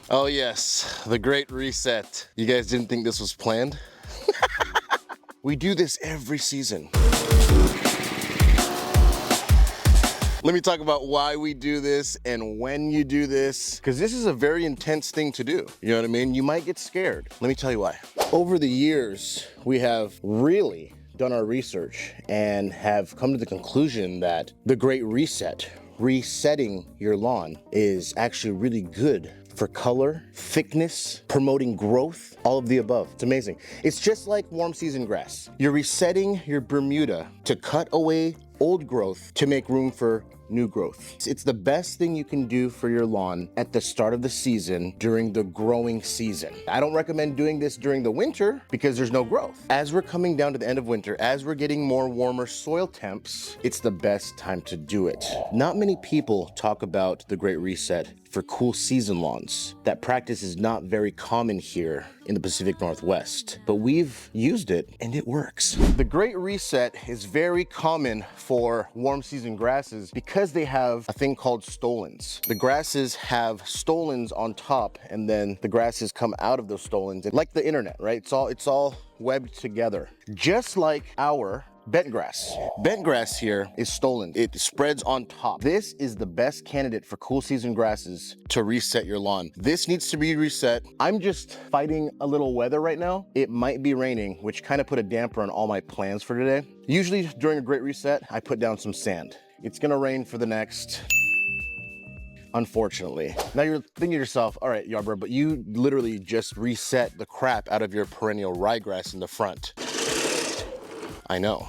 Oh yes, the great reset. You guys didn't think this was planned? We do this every season. Let me talk about why we do this and when you do this, because this is a very intense thing to do. You know what I mean? You might get scared. Let me tell you why. Over the years, we have really done our research and have come to the conclusion that the great reset, resetting your lawn, is actually really good for color, thickness, promoting growth, all of the above. It's amazing. It's just like warm season grass. You're resetting your Bermuda to cut away old growth to make room for new growth. It's the best thing you can do for your lawn at the start of the season during the growing season. I don't recommend doing this during the winter because there's no growth. As we're coming down to the end of winter, as we're getting more warmer soil temps, it's the best time to do it. Not many people talk about the Great Reset for cool season lawns. That practice is not very common here in the Pacific Northwest, but we've used it and it works. The Great Reset is very common for warm season grasses because they have a thing called stolons. The grasses have stolons on top and then the grasses come out of those stolons. And like the internet, right? It's all webbed together. Just like our Bentgrass. Bentgrass here is stolen. It spreads on top. This is the best candidate for cool season grasses to reset your lawn. This needs to be reset. I'm just fighting a little weather right now. It might be raining, which kind of put a damper on all my plans for today. Usually during a Great Reset, I put down some sand. It's gonna rain for the next, unfortunately. Now you're thinking to yourself, all right, Yarbrough, but you literally just reset the crap out of your perennial ryegrass in the front. I know.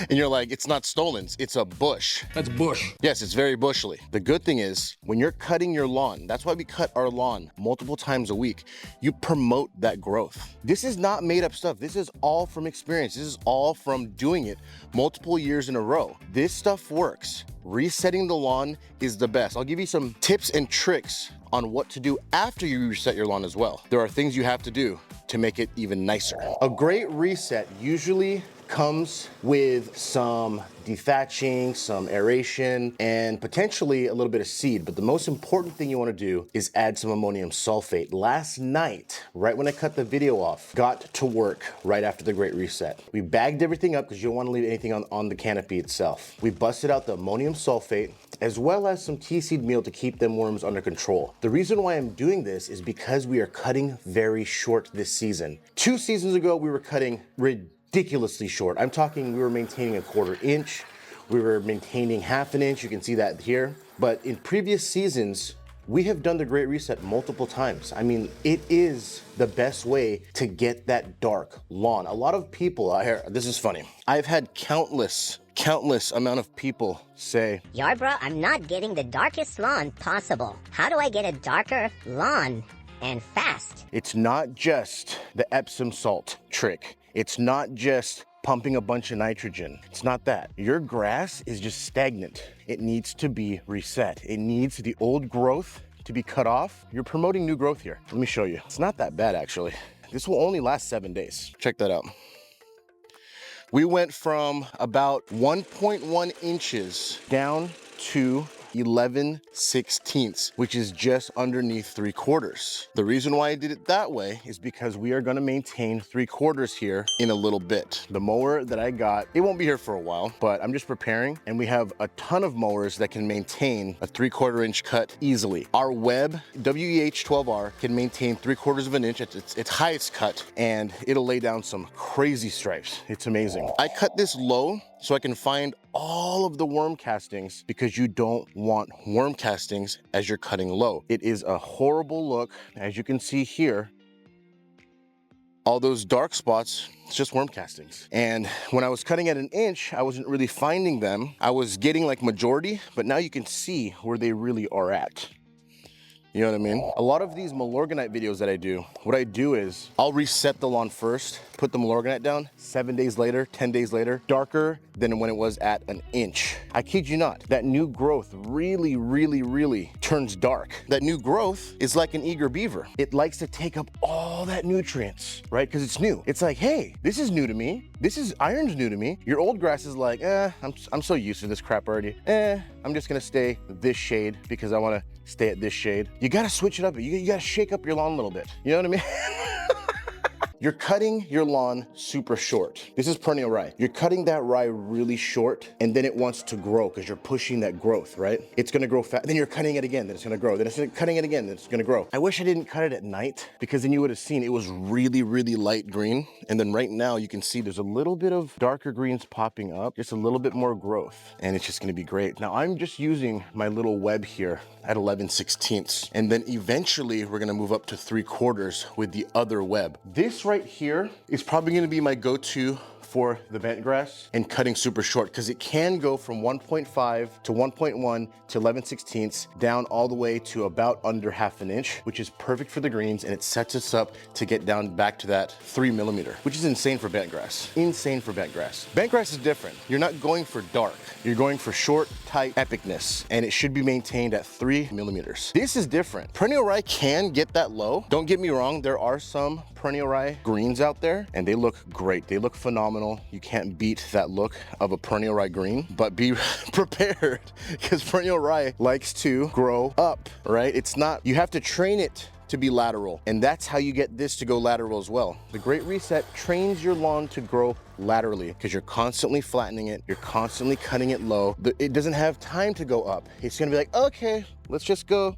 And you're like, it's not stolons, it's a bush. That's bush. Yes, it's very bushly. The good thing is, when you're cutting your lawn, that's why we cut our lawn multiple times a week, you promote that growth. This is not made up stuff. This is all from experience. This is all from doing it multiple years in a row. This stuff works. Resetting the lawn is the best. I'll give you some tips and tricks on what to do after you reset your lawn as well. There are things you have to do to make it even nicer. A great reset usually comes with some dethatching, some aeration, and potentially a little bit of seed. But the most important thing you want to do is add some ammonium sulfate. Last night, right when I cut the video off, got to work right after the Great Reset. We bagged everything up because you don't want to leave anything on the canopy itself. We busted out the ammonium sulfate as well as some tea seed meal to keep them worms under control. The reason why I'm doing this is because we are cutting very short this season. 2 seasons ago, we were cutting ridiculously short. I'm talking we were maintaining a 1/4 inch, we were maintaining 1/2 inch, you can see that here. But in previous seasons, we have done the Great Reset multiple times. I mean, it is the best way to get that dark lawn. A lot of people, this is funny. I've had countless amount of people say, Yarbrough, I'm not getting the darkest lawn possible. How do I get a darker lawn and fast? It's not just the Epsom salt trick. It's not just pumping a bunch of nitrogen. It's not that. Your grass is just stagnant. It needs to be reset. It needs the old growth to be cut off. You're promoting new growth here. Let me show you. It's not that bad, actually. This will only last 7 days. Check that out. We went from about 1.1 inches down to 11/16, which is just underneath 3/4. The reason why I did it that way is because we are gonna maintain 3/4 here in a little bit. The mower that I got, it won't be here for a while, but I'm just preparing, and we have a ton of mowers that can maintain a 3/4 inch cut easily. Our Webb WEH12R can maintain 3/4 of an inch at its highest cut, and it'll lay down some crazy stripes. It's amazing. I cut this low so I can find all of the worm castings because you don't want worm castings as you're cutting low. It is a horrible look. As you can see here, all those dark spots, it's just worm castings. And when I was cutting at 1 inch, I wasn't really finding them. I was getting like majority, but now you can see where they really are at. You know what I mean? A lot of these Milorganite videos that I do, what I do is I'll reset the lawn first, put the Milorganite down, 7 days later, 10 days later, darker than when it was at 1 inch. I kid you not, that new growth really turns dark. That new growth is like an eager beaver. It likes to take up all that nutrients, right? Because it's new. It's like, hey, this is new to me. Iron's new to me. Your old grass is like, I'm so used to this crap already. I'm just gonna stay this shade because I wanna stay at this shade. You gotta switch it up. You gotta shake up your lawn a little bit. You know what I mean? You're cutting your lawn super short. This is perennial rye. You're cutting that rye really short, and then it wants to grow because you're pushing that growth, right? It's gonna grow fast. Then you're cutting it again, then it's gonna grow. Then it's cutting it again, then it's gonna grow. I wish I didn't cut it at night, because then you would have seen it was really, really light green. And then right now you can see there's a little bit of darker greens popping up, just a little bit more growth, and it's just gonna be great. Now I'm just using my little web here at 11/16, and then eventually we're gonna move up to 3/4 with the other web. This right here is probably gonna be my go-to for the bentgrass and cutting super short, because it can go from 1.5 to 1.1 to 11/16 down all the way to about under 1/2 inch, which is perfect for the greens, and it sets us up to get down back to that 3 millimeter, which is insane for bentgrass. Insane for bentgrass. Bentgrass is different. You're not going for dark. You're going for short, tight epicness, and it should be maintained at 3 millimeters. This is different. Perennial rye can get that low. Don't get me wrong, there are some perennial rye greens out there, and they look great. They look phenomenal. You can't beat that look of a perennial rye green, but be prepared, because perennial rye likes to grow up, right? It's not, you have to train it to be lateral, and that's how you get this to go lateral as well. The Great Reset trains your lawn to grow laterally, because you're constantly flattening it, you're constantly cutting it low. It doesn't have time to go up. It's gonna be like, okay, let's just go.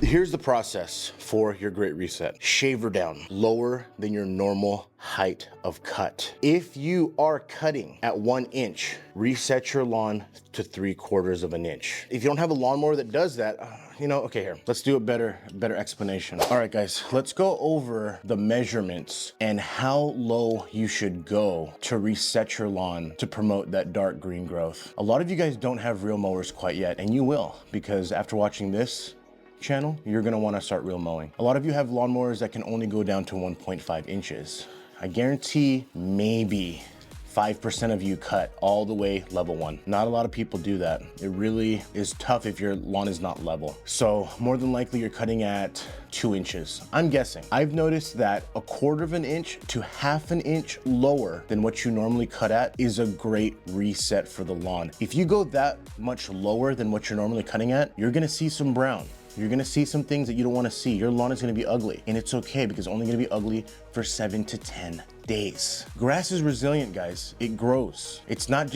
Here's the process for your Great Reset. Shaver down, lower than your normal height of cut. If you are cutting at 1 inch, reset your lawn to 3/4 of an inch. If you don't have a lawnmower that does that, you know, okay, here, let's do a better explanation. All right, guys, let's go over the measurements and how low you should go to reset your lawn to promote that dark green growth. A lot of you guys don't have reel mowers quite yet, and you will, because after watching this channel, you're gonna wanna start reel mowing. A lot of you have lawnmowers that can only go down to 1.5 inches. I guarantee maybe 5% of you cut all the way level 1. Not a lot of people do that. It really is tough if your lawn is not level. So more than likely you're cutting at 2 inches. I'm guessing. I've noticed that 1/4 of an inch to 1/2 inch lower than what you normally cut at is a great reset for the lawn. If you go that much lower than what you're normally cutting at, you're gonna see some brown. You're gonna see some things that you don't wanna see. Your lawn is gonna be ugly, and it's okay, because it's only gonna be ugly for 7 to 10 days. Grass is resilient, guys. It grows. It's not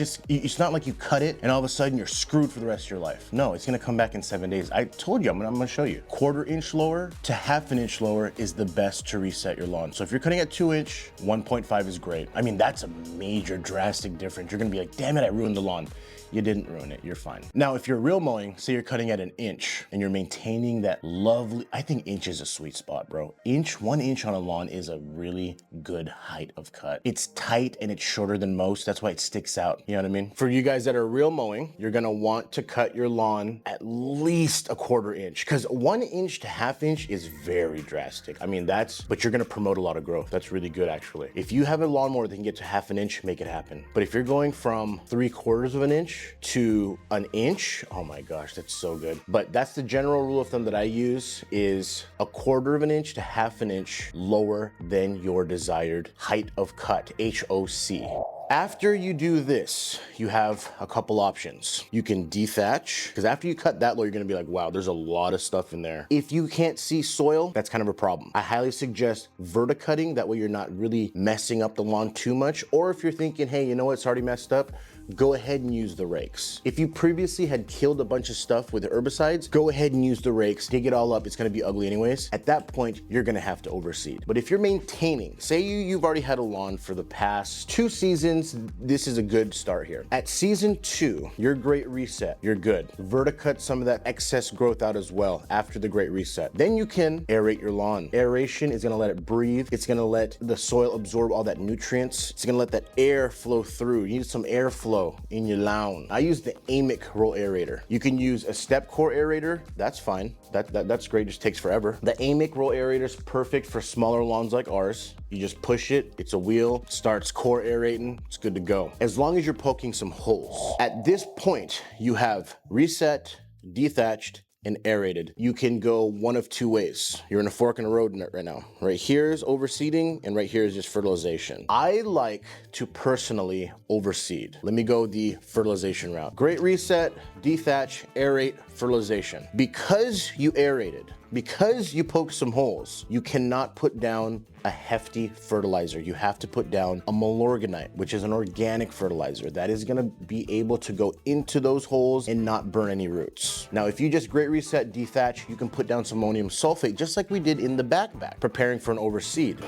like you cut it and all of a sudden you're screwed for the rest of your life. No, it's gonna come back in 7 days. I told you, I'm gonna show you. 1/4 inch lower to 1/2 inch lower is the best to reset your lawn. So if you're cutting at 2 inch, 1.5 is great. I mean, that's a major drastic difference. You're gonna be like, damn it, I ruined the lawn. You didn't ruin it, you're fine. Now, if you're reel mowing, say you're cutting at 1 inch and you're maintaining that lovely, I think inch is a sweet spot, bro. 1 inch on a lawn is a really good height of cut. It's tight and it's shorter than most. That's why it sticks out. You know what I mean? For you guys that are reel mowing, you're gonna want to cut your lawn at least 1/4 inch, because 1 inch to 1/2 inch is very drastic. I mean, but you're gonna promote a lot of growth. That's really good, actually. If you have a lawnmower that can get to 1/2 inch, make it happen. But if you're going from 3/4 of an inch to 1 inch, oh my gosh, that's so good. But that's the general rule of thumb that I use, is 1/4 of an inch to 1/2 inch lower than your desired height of cut, HOC. After you do this, you have a couple options. You can dethatch, because after you cut that low, you're gonna be like, wow, there's a lot of stuff in there. If you can't see soil, that's kind of a problem. I highly suggest verticutting, that way you're not really messing up the lawn too much. Or if you're thinking, hey, you know what, it's already messed up, go ahead and use the rakes. If you previously had killed a bunch of stuff with the herbicides, go ahead and use the rakes, dig it all up. It's gonna be ugly anyways. At that point, you're gonna have to overseed. But if you're maintaining, say you've already had a lawn for the past 2 seasons, this is a good start here. At season 2, your Great Reset, you're good. Verticut some of that excess growth out as well after the Great Reset. Then you can aerate your lawn. Aeration is gonna let it breathe. It's gonna let the soil absorb all that nutrients. It's gonna let that air flow through. You need some airflow in your lawn. I use the HUMIC roll aerator. You can use a step core aerator. That's fine. That's great. Just takes forever. The HUMIC roll aerator is perfect for smaller lawns like ours. You just push it. It's a wheel. Starts core aerating. It's good to go. As long as you're poking some holes. At this point, you have reset, dethatched, and aerated. You can go one of two ways. You're in a fork in the road right now. Right here is overseeding, and right here is just fertilization. I like to personally overseed. Let me go the fertilization route. Great reset, dethatch, aerate, fertilization. Because you aerated, because you poked some holes, you cannot put down a hefty fertilizer. You have to put down a Milorganite, which is an organic fertilizer that is gonna be able to go into those holes and not burn any roots. Now, if you just great reset, dethatch, you can put down some ammonium sulfate, just like we did in the back, preparing for an overseed.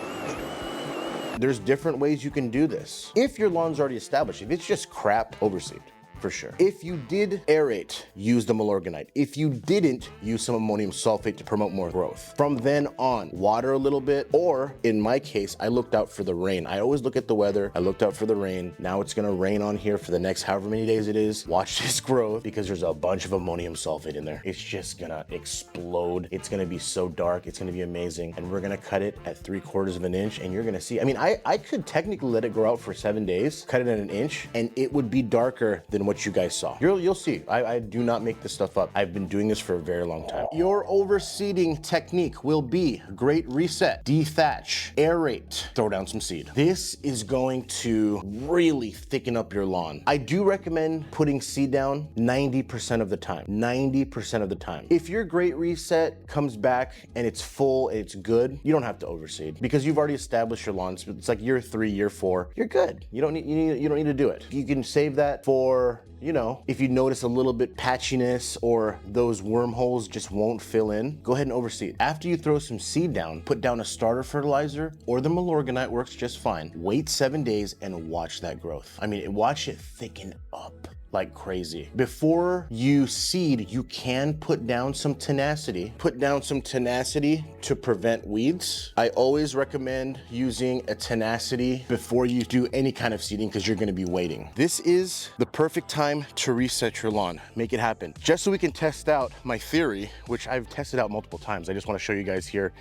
There's different ways you can do this. If your lawn's already established, if it's just crap, overseed. For sure. If you did aerate, use the Milorganite. If you didn't, use some ammonium sulfate to promote more growth. From then on, water a little bit, or in my case, I looked out for the rain. I always look at the weather. I looked out for the rain. Now it's gonna rain on here for the next however many days it is. Watch this growth because there's a bunch of ammonium sulfate in there. It's just gonna explode. It's gonna be so dark. It's gonna be amazing. And we're gonna cut it at 3/4 of an inch, and you're gonna see, I mean, I could technically let it grow out for 7 days, cut it at an inch, and it would be darker than what you guys saw. You'll see. I do not make this stuff up. I've been doing this for a very long time. Your overseeding technique will be great reset, dethatch, aerate, throw down some seed. This is going to really thicken up your lawn. I do recommend putting seed down 90% of the time. 90% of the time. If your great reset comes back and it's full and it's good, you don't have to overseed because you've already established your lawn. It's like year 3, year 4. You're good. You don't need to do it. You can save that for, you know, if you notice a little bit patchiness or those wormholes just won't fill in, go ahead and overseed. After you throw some seed down, put down a starter fertilizer or the Milorganite works just fine. Wait 7 days and watch that growth. I mean, watch it thicken up like crazy. Before you seed, you can put down some tenacity. Put down some tenacity to prevent weeds. I always recommend using a tenacity before you do any kind of seeding because you're gonna be waiting. This is the perfect time to reset your lawn. Make it happen. Just so we can test out my theory, which I've tested out multiple times. I just wanna show you guys here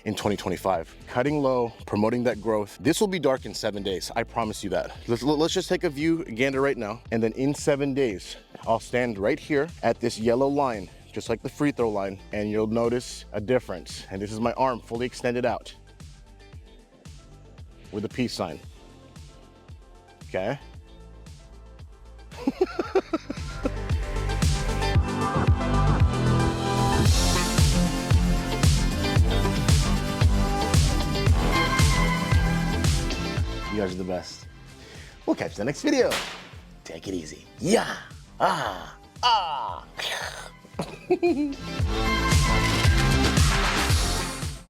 in 2025. Cutting low, promoting that growth. This will be dark in 7 days. I promise you that. Let's just take a view gander right now. And then in 7 days, I'll stand right here at this yellow line, just like the free throw line, and you'll notice a difference. And this is my arm fully extended out with a peace sign. Okay? You guys are the best. We'll catch you in the next video. Take it easy. Yeah. Ah. Ah.